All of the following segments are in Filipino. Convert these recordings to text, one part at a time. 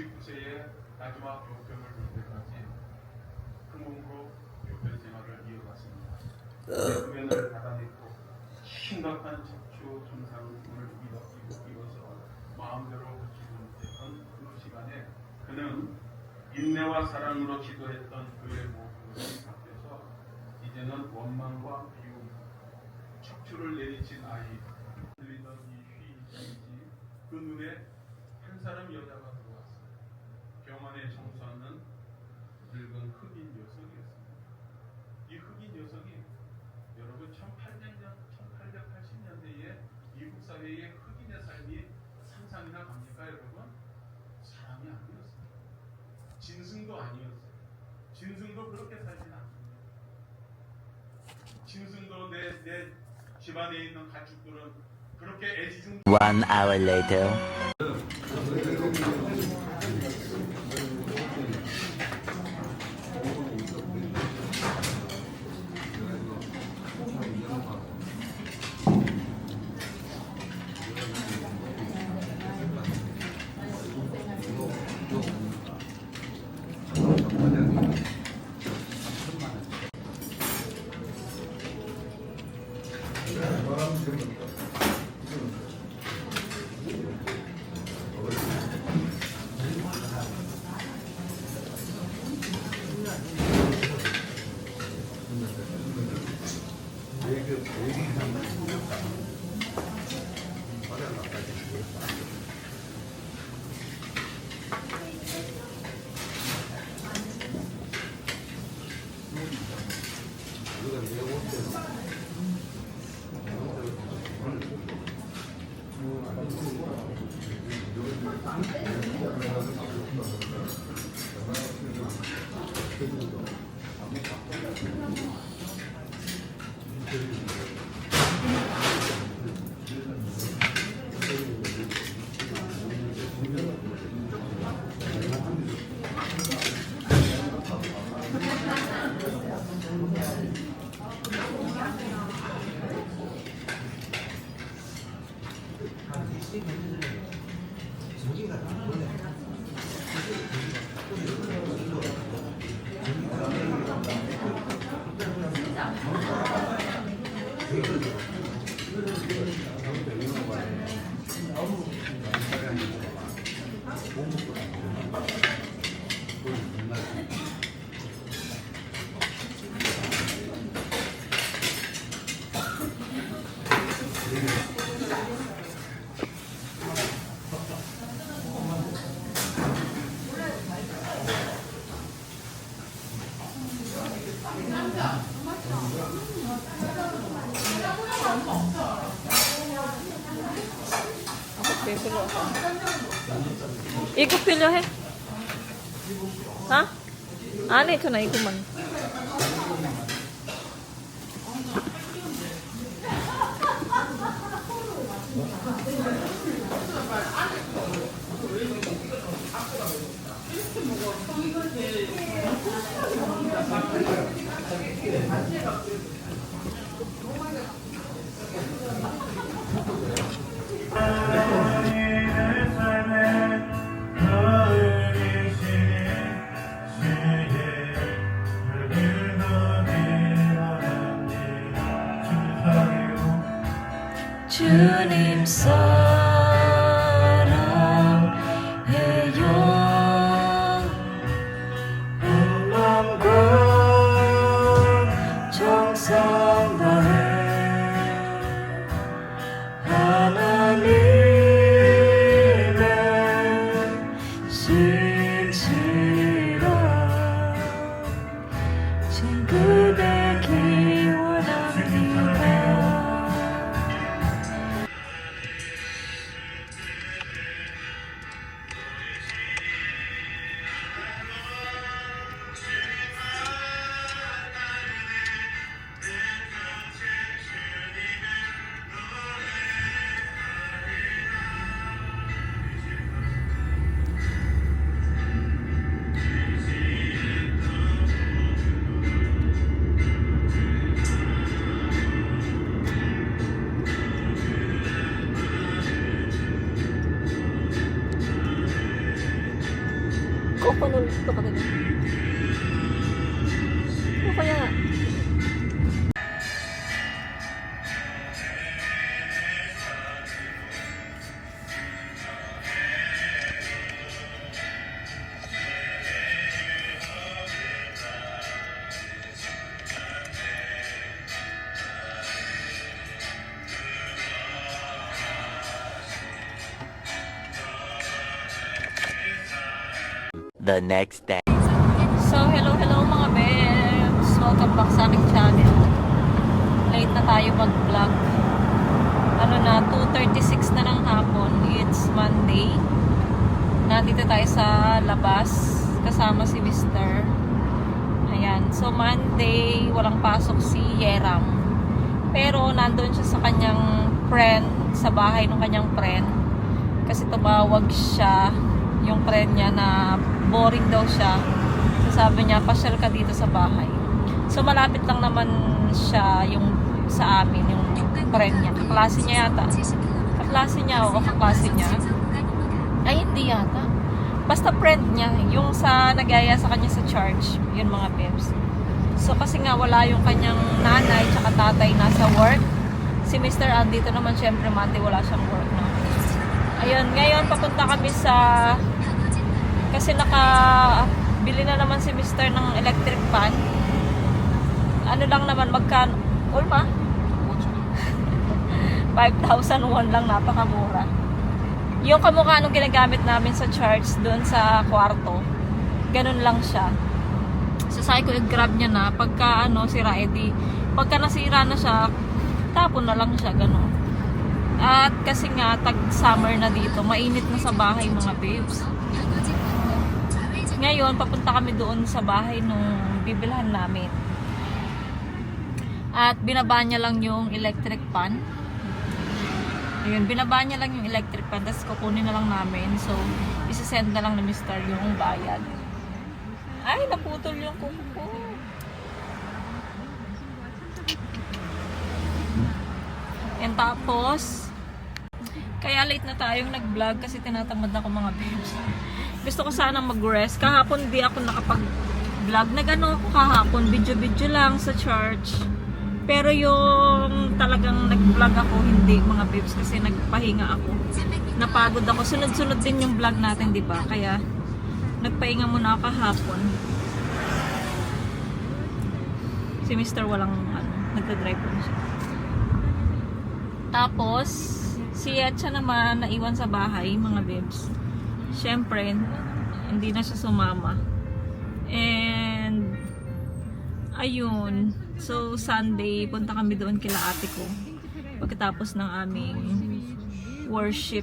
29세의 마지막 교편을 볼 때까지 그 몸으로 교편 생활을 이어갔습니다. 교편을 받아냈고 심각한 척추 손상을 입어서 마음대로 걷지 못했던 그 시간에 그는 인내와 사랑으로 지도했던 그의 모습이 바뀌어서 이제는 원망과 비움, 척추를 내리친 아이, 들리던 이 휘인지 그 눈에 한 사람 여자가 들어왔어요. 병원에 청소하는 늙은 흑인 여성이었습니다. 이 흑인 여성이 여러분 1880년대에 미국 사회의 흑인의 삶이 상상이나 갑니까 여러분? 사람이 아니었어요. 짐승도 아니었어요. 짐승도 그렇게 살진 않습니다. 짐승도 내 집안에 있는 가축들은 그렇게 애지중. One hour later. 이거 필요해? 어? 아니 괜찮아 이거만. 주님 사랑해요. 온 마음과 정성 다해 하나님의 신실한 친구 되기 원합니다. Dito ka rin. O kaya nga. The next day. So, hello mga bebs! Welcome back sa aming channel. Late na tayo mag-vlog. Ano na, 2:36 na ng hapon. It's Monday. Nandito tayo sa labas. Kasama si Mr. Ayan. So, Monday, walang pasok si Yeram. Pero, nandun siya sa kanyang friend, sa bahay ng kanyang friend. Kasi tumawag siya, yung friend niya na boring daw siya. So sabi niya, pasyal ka dito sa bahay. So malapit lang naman siya yung sa amin, yung friend niya. Kaklase niya yata. Kaklase niya o kaklase niya. Ay, hindi yata. Basta friend niya, yung sa nagaya sa kanya sa church. Yun mga peps. So kasi nga wala yung kanyang nanay tsaka tatay nasa work. Si Mr. andito naman syempre Monday wala siyang work na. Ayun, ngayon papunta kami sa kasi nakabili na naman si Mr. ng electric fan. Ano lang naman, magkano? Ulma? 5,001 lang, napakamura. Yung kamukha nung ginagamit namin sa church doon sa kwarto, ganun lang siya. So sabi ko, i-grab niya na. Pagka sira, edi, pagka nasira na siya, tapon na lang siya, ganun. At kasi nga, tag-summer na dito, mainit na sa bahay mga babes. Ngayon, papunta kami doon sa bahay nung bibilhan namin. At binaba niya lang yung electric fan. Ayun, binaba niya lang yung electric fan, tapos kukunin na lang namin. So, isasend na lang na Mr. yung bayad. Ay, naputol yung kuko ko. And tapos, kaya late na tayong nag-vlog kasi tinatamad ako mga babes. Gusto ko sana mag-rest. Kahapon di ako nakapag-vlog. Nag-ano ako kahapon, video-video lang sa church. Pero yung talagang nag-vlog ako, hindi mga babes kasi nagpahinga ako. Napagod ako. Sunod-sunod din yung vlog natin, di ba? Kaya nagpahinga muna ako kahapon. Si Mr. walang nagda-drive po siya. Tapos, si Etcha naman naiwan sa bahay, mga babes. Siyempre, hindi na siya sumama. And, ayun. So, Sunday, punta kami doon kila ate ko. Pagkatapos ng aming worship,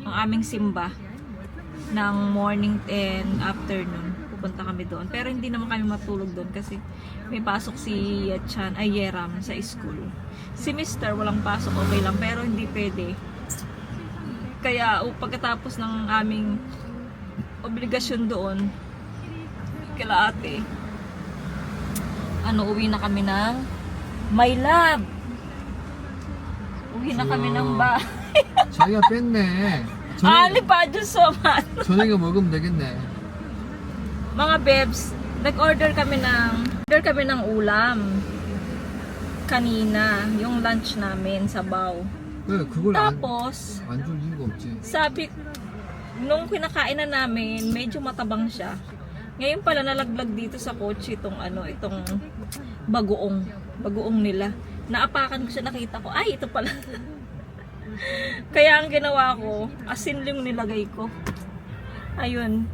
ang aming simba, ng morning and afternoon, pupunta kami doon. Pero hindi naman kami matulog doon kasi may pasok si Yeram sa school. Si Mr. walang pasok, okay lang, pero hindi pwede. Kaya pagkatapos ng aming obligasyon doon kila ate, uwi na kami ng My Love. Uwi na kami ng bahay. 자기가 뺐네. Ali pa Diyos soman. 저녁에 먹으면 되겠네. Mga bebs, nag-order kami ng ulam kanina, yung lunch namin sa Bao. 왜 그걸 Tapos, 안 줄 이유가 없지. sabi, nung kinakain na namin, medyo matabang siya. Ngayon pala nalaglag dito sa kotse itong bagoong nila. Naapakan ko siya, nakita ko, ay ito pala. Kaya ang ginawa ko, asin yung nilagay ko. Ayun.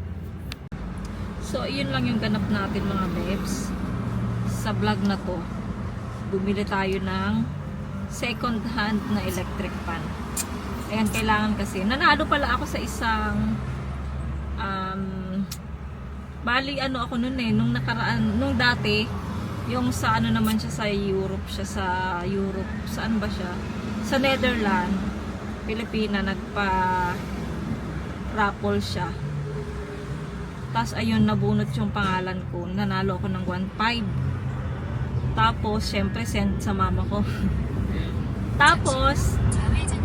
So, yun lang yung ganap natin mga babes. Sa vlog na to, bumili tayo ng second hand na electric fan. Ayan, kailangan kasi. Nanalo pala ako sa isang bali ako nun nung nakaraan, nung dati, yung sa naman siya sa Europe, saan ba siya? Sa Netherlands, Pilipina, nagpa-raffle siya. Tapos ayun, nabunot yung pangalan ko. Nanalo ako ng 1.5. Tapos, syempre, send sa mama ko. Tapos,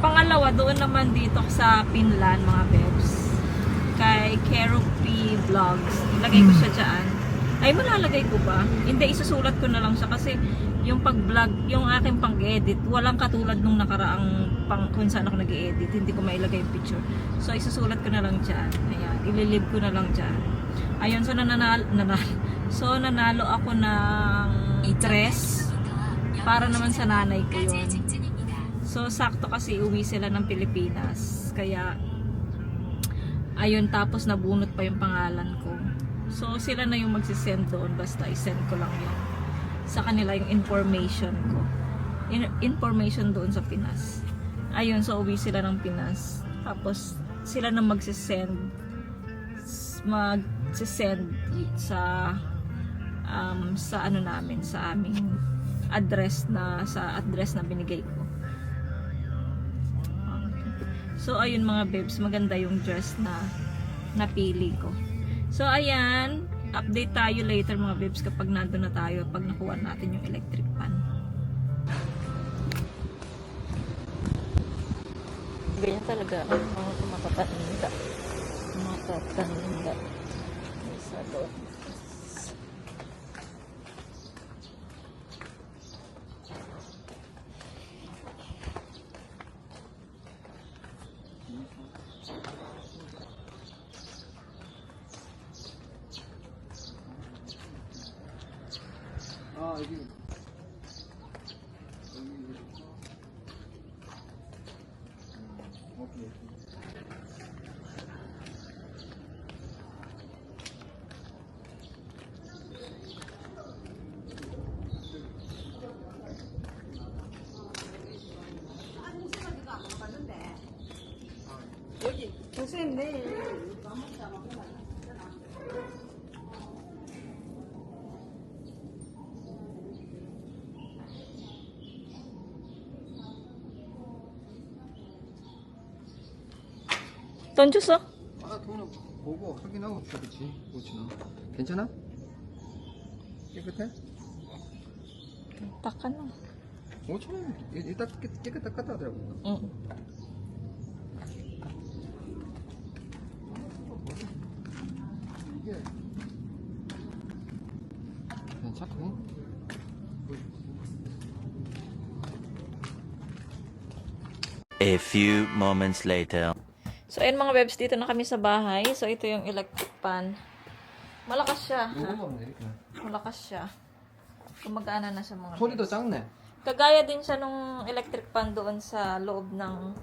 pangalawa, doon naman dito sa Finland, mga bebs. kay Keropy Vlogs. Ilagay ko siya dyan. Ay, malalagay ko ba? Hindi, isusulat ko na lang siya kasi yung pag-vlog, yung aking pang-edit, walang katulad nung nakaraang kung saan ako nag-edit. Hindi ko mailagay yung picture. So, isusulat ko na lang dyan. Ayan, ililive ko na lang dyan. Ayun, so nanalo ako ng dress para naman sa nanay ko yun. So, sakto kasi uwi sila ng Pilipinas. Kaya, ayun, tapos nabunot pa yung pangalan ko. So, sila na yung magsisend doon. Basta isend ko lang yun sa kanila yung information ko. Information doon sa Pinas. Ayun, so uwi sila ng Pinas. Tapos, sila na magsisend sa ano namin, sa aming address na binigay ko. So, ayun mga babes, maganda yung dress na napili ko. So, ayan, update tayo later mga babes kapag nandun na tayo, pag nakuha natin yung electric pan. Ganyan talaga ang mga tumataninda. Isa doon. 아 여기 오케이. 돈 줬어? 아 돈은 보고 확인하고 주겠지. 그렇지나. 괜찮아? 깨끗해? Taka na. 5,000원 일단 깨끗하다 하더라고. 응. 이게 괜찮고. A few moments later. So, ayun mga webs, dito na kami sa bahay. So, ito yung electric pan. Malakas siya. Ha? 요거만 이렇게. Malakas siya. Gumagana na siya mga 소리도 webs. 작네. Kagaya din siya nung electric pan doon sa loob ng,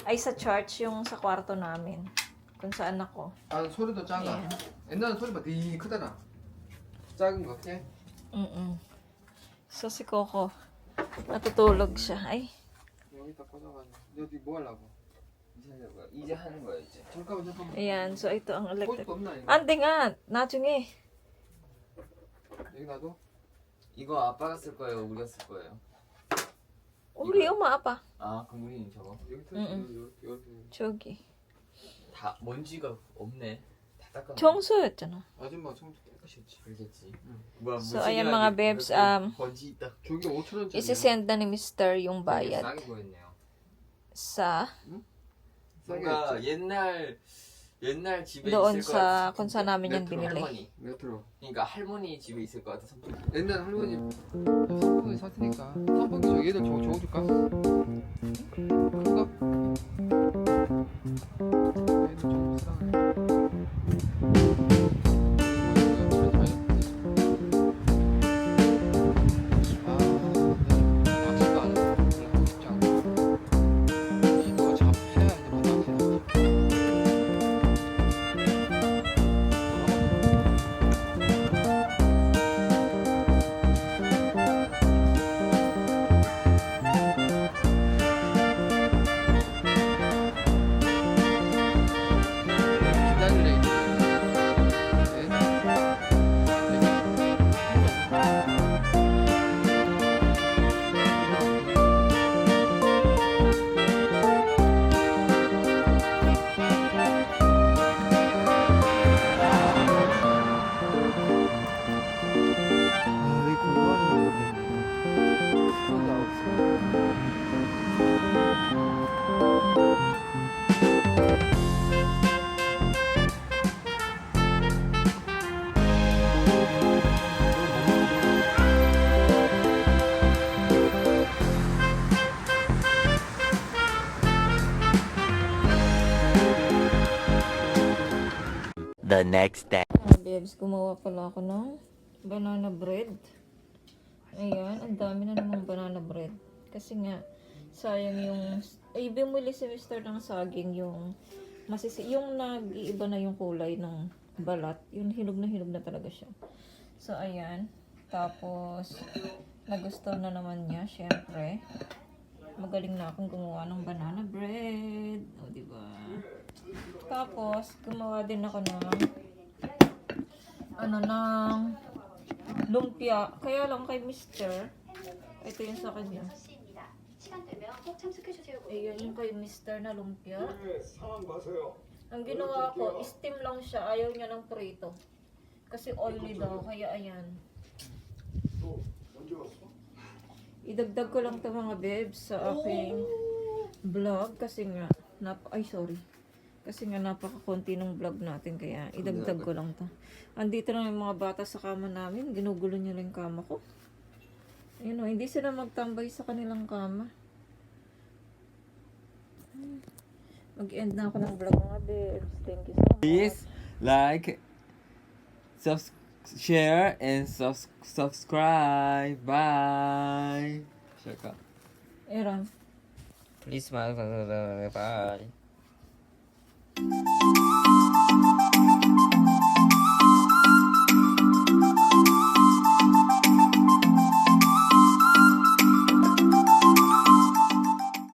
ay sa church, yung sa kwarto namin. Kung saan ako. 아 소리도 작아. 예. 옛날에 소리가 되게 크더라. 작은 거 같아. So, si Coco, natutulog siya. Ay, 여기다 꽂아가지고. 여기 뭐 하려고? 이제 하는 거야 이제. 잠깐만. ayan. So, ito ang electric. 꽂을 거 없나 이거? Ande nga, 나중에. 여기 놔둬. 이거 아빠가 쓸 거예요, 우리가 쓸 거예요. 우리 엄마, 아빠. 아, 그럼 우리는 저거. 여기 응, 여기. 저기. 다 먼지가 없네. 다 닦아. 청소였잖아. 아줌마 청소 깨끗이 했지. 그렇겠지. 뭐야, So, ayan mga babes, 먼지 딱. 저기 5,000원짜리. isi-send na ni Mr. yung bayad 싸게 보였네요. sa 뭔가 옛날 집에 doon 있을 것 sa 같아. kung saan namin yan 메트로, binili. 할머니. 메트로. 그러니까 할머니 집에 있을 것 같아. 선풍기. 옛날 할머니 선풍기 살 테니까 선풍기 저 얘들 저거 줘줄까? 그거? 얘들 좀 비싸네. 낚시도 안 해서 하고 싶지 않고 이거 잡혀야 이제 막 낚시하지. 기다리래 이제. the next day. Babes, gumawa pala ako ng banana bread. Ayan, ang dami na namang banana bread. Kasi nga, sayang yung... Ay, bumili si Mr. ng saging yung... yung nag-iiba na yung kulay ng balat. Yung hinog na talaga siya. So, ayan. Tapos, nagustuhan na naman niya, syempre. Magaling na akong gumawa ng banana bread. O, diba? Tapos, gumawa din ako ng ng lumpia. Kaya lang kay Mr. Ito yung sa kanya. Ayan yung kay Mr. na lumpia. Ang ginawa ko, steam lang siya. Ayaw niya ng prito. Kasi oily daw. Kaya ayan. Idagdag ko lang to mga bebs sa aking vlog. Kasi nga, kasi nga napaka-konti ng vlog natin. Kaya idagdag ko lang to. Andito na yung mga bata sa kama namin. Ginugulo niya lang yung kama ko. Ayun o, hindi sila magtambay sa kanilang kama. Mag-end na ako ng vlog mga bebs. Thank you so much. Please like, share, and subscribe. Bye. Share ka. Aaron. Please, bye.